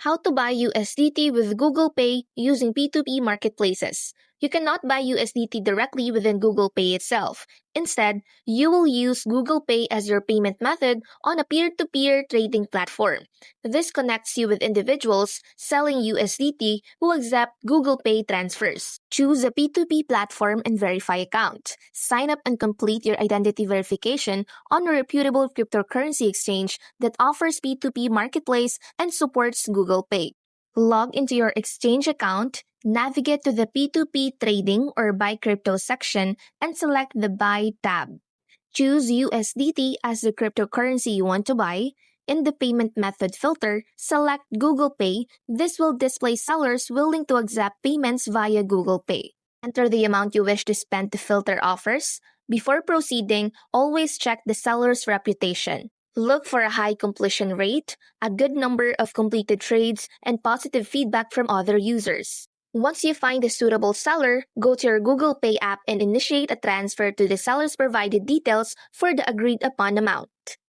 How to buy USDT with Google Pay using P2P marketplaces. You cannot buy USDT directly within Google Pay itself. Instead, you will use Google Pay as your payment method on a peer-to-peer trading platform. This connects you with individuals selling USDT who accept Google Pay transfers. Choose a P2P platform and verify account. Sign up and complete your identity verification on a reputable cryptocurrency exchange that offers P2P marketplace and supports Google Pay. Log into your exchange account, navigate to the P2P trading or buy crypto section, and select the Buy tab. Choose USDT as the cryptocurrency you want to buy. In the payment method filter, select Google Pay. This will display sellers willing to accept payments via Google Pay. Enter the amount you wish to spend to filter offers. Before proceeding, always check the seller's reputation. Look for a high completion rate, a good number of completed trades, and positive feedback from other users. Once you find a suitable seller, go to your Google Pay app and initiate a transfer to the seller's provided details for the agreed upon amount.